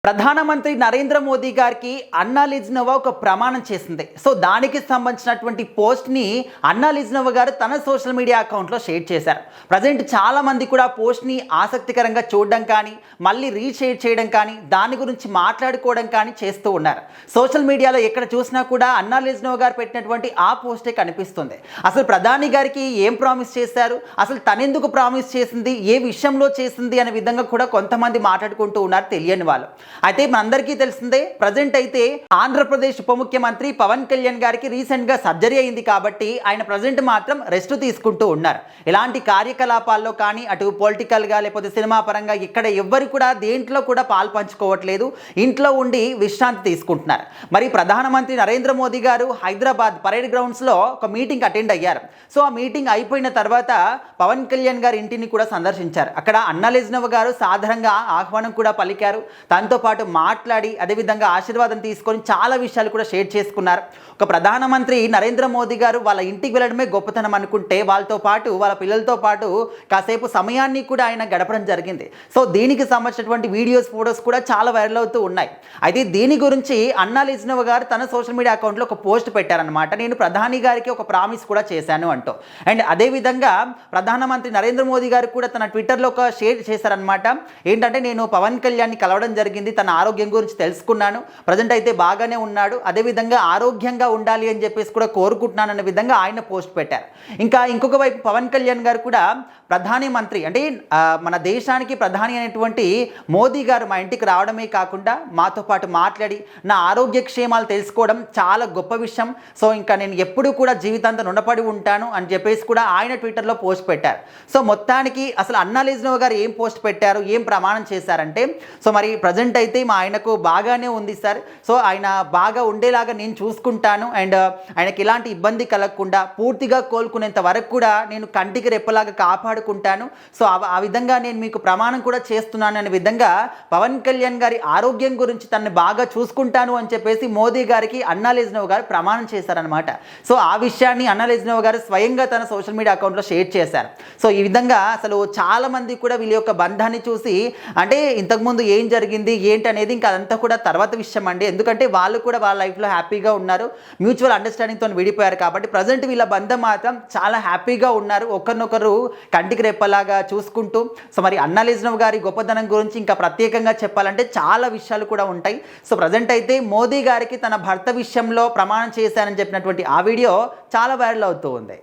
ప్రధానమంత్రి నరేంద్ర మోదీ గారికి అన్నా లిజ్నోవా ఒక ప్రమాణం చేసింది. సో దానికి సంబంధించినటువంటి పోస్ట్ని అన్నా లిజ్నోవా గారు తన సోషల్ మీడియా అకౌంట్లో షేర్ చేశారు. ప్రజెంట్ చాలామంది కూడా పోస్ట్ని ఆసక్తికరంగా చూడడం కానీ, మళ్ళీ రీషేర్ చేయడం కానీ, దాని గురించి మాట్లాడుకోవడం కానీ చేస్తూ ఉన్నారు. సోషల్ మీడియాలో ఎక్కడ చూసినా కూడా అన్నా లిజ్నోవా గారు పెట్టినటువంటి ఆ పోస్టే కనిపిస్తుంది. అసలు ప్రధాని గారికి ఏం ప్రామిస్ చేశారు, అసలు తనెందుకు ప్రామిస్ చేసింది, ఏ విషయంలో చేసింది అనే విధంగా కూడా కొంతమంది మాట్లాడుకుంటూ ఉన్నారు తెలియని వాళ్ళు. అయితే మనందరికీ తెలిసిందే, ప్రజెంట్ అయితే ఆంధ్రప్రదేశ్ ఉప ముఖ్యమంత్రి పవన్ కళ్యాణ్ గారికి రీసెంట్గా సర్జరీ అయింది కాబట్టి ఆయన ప్రజెంట్ మాత్రం రెస్ట్ తీసుకుంటూ ఉన్నారు. ఇలాంటి కార్యకలాపాల్లో కానీ, అటు పొలిటికల్గా లేకపోతే సినిమా పరంగా ఇక్కడ ఎవ్వరు కూడా దేంట్లో కూడా పాలు పంచుకోవట్లేదు, ఇంట్లో ఉండి విశ్రాంతి తీసుకుంటున్నారు. మరి ప్రధానమంత్రి నరేంద్ర మోదీ గారు హైదరాబాద్ పరేడ్ గ్రౌండ్స్లో ఒక మీటింగ్ అటెండ్ అయ్యారు. సో ఆ మీటింగ్ అయిపోయిన తర్వాత పవన్ కళ్యాణ్ గారి ఇంటిని కూడా సందర్శించారు. అక్కడ అన్నా లిజ్నోవా గారు సాధారణంగా ఆహ్వానం కూడా పలికారు. తనతో పాటు మాట్లాడి అదేవిధంగా ఆశీర్వాదం తీసుకొని చాలా విషయాలు కూడా షేర్ చేసుకున్నారు. ఒక ప్రధానమంత్రి నరేంద్ర మోదీ గారు వాళ్ళ ఇంటికి వెళ్ళడమే గొప్పతనం అనుకుంటే, వాళ్ళతో పాటు వాళ్ళ పిల్లలతో పాటు కాసేపు సమయాన్ని కూడా ఆయన గడపడం జరిగింది. సో దీనికి సంబంధించినటువంటి వీడియోస్, ఫొటోస్ కూడా చాలా వైరల్ అవుతూ ఉన్నాయి. అయితే దీని గురించి అన్నా లిజ్నోవా గారు తన సోషల్ మీడియా అకౌంట్లో ఒక పోస్ట్ పెట్టారనమాట. నేను ప్రధాని గారికి ఒక ప్రామిస్ కూడా చేశాను అంటూ. అండ్ అదేవిధంగా ప్రధానమంత్రి నరేంద్ర మోదీ గారు కూడా తన ట్విట్టర్లో ఒక షేర్ చేశారనమాట. ఏంటంటే, నేను పవన్ కళ్యాణ్ని కలవడం జరిగింది, తన ఆరోగ్యం గురించి తెలుసుకున్నాను, ప్రజెంట్ అయితే బాగానే ఉన్నాడు, అదేవిధంగా ఆరోగ్యంగా ఉండాలి అని చెప్పేసి కూడా కోరుకుంటున్నాను అనే విధంగా ఆయన పోస్ట్ పెట్టారు. ఇంకా ఇంకొక వైపు పవన్ కళ్యాణ్ గారు కూడా ప్రధాని మంత్రి అంటే మన దేశానికి ప్రధాని అయినటువంటి మోదీ గారు మా ఇంటికి రావడమే కాకుండా మాతో పాటు మాట్లాడి నా ఆరోగ్య క్షేమాలు తెలుసుకోవడం చాలా గొప్ప విషయం. సో ఇంకా నేను ఎప్పుడూ కూడా జీవితాంతం రుణపడి ఉంటాను అని చెప్పేసి కూడా ఆయన ట్విట్టర్లో పోస్ట్ పెట్టారు. సో మొత్తానికి అసలు అన్నా లిజ్నోవా గారు ఏం పోస్ట్ పెట్టారు, ఏం ప్రమాణం చేశారంటే, సో మరి ప్రజెంట్ అయితే మా ఆయనకు బాగానే ఉంది సార్, సో ఆయన బాగా ఉండేలాగా నేను చూసుకుంటాను, అండ్ ఆయనకి ఎలాంటి ఇబ్బంది కలగకుండా పూర్తిగా కోలుకునేంత వరకు కూడా నేను కంటికి రెప్పలాగా కాపాడుకుంటాను, సో ఆ విధంగా నేను మీకు ప్రమాణం కూడా చేస్తున్నాను అనే విధంగా పవన్ కళ్యాణ్ గారి ఆరోగ్యం గురించి తనని బాగా చూసుకుంటాను అని చెప్పేసి మోదీ గారికి అన్నా లిజ్నోవా గారు ప్రమాణం చేశారనమాట. సో ఆ విషయాన్ని అన్నా లిజ్నోవా గారు స్వయంగా తన సోషల్ మీడియా అకౌంట్లో షేర్ చేశారు. సో ఈ విధంగా అసలు చాలామంది కూడా వీళ్ళ యొక్క బంధాన్ని చూసి, అంటే ఇంతకుముందు ఏం జరిగింది ఏంటి అనేది ఇంకా అదంతా కూడా తర్వాత విషయం అండి. ఎందుకంటే వాళ్ళు కూడా వాళ్ళ లైఫ్లో హ్యాపీగా ఉన్నారు, మ్యూచువల్ అండర్స్టాండింగ్తో విడిపోయారు కాబట్టి ప్రజెంట్ వీళ్ళ బంధం మాత్రం చాలా హ్యాపీగా ఉన్నారు, ఒకరినొకరు కంటికి రెప్పలాగా చూసుకుంటూ. సో మరి అన్నా లిజ్నోవా గారి గొప్పతనం గురించి ఇంకా ప్రత్యేకంగా చెప్పాలంటే చాలా విషయాలు కూడా ఉంటాయి. సో ప్రజెంట్ అయితే మోదీ గారికి తన భర్త విషయంలో ప్రమాణం చేశానని చెప్పినటువంటి ఆ వీడియో చాలా వైరల్ అవుతూ ఉంది.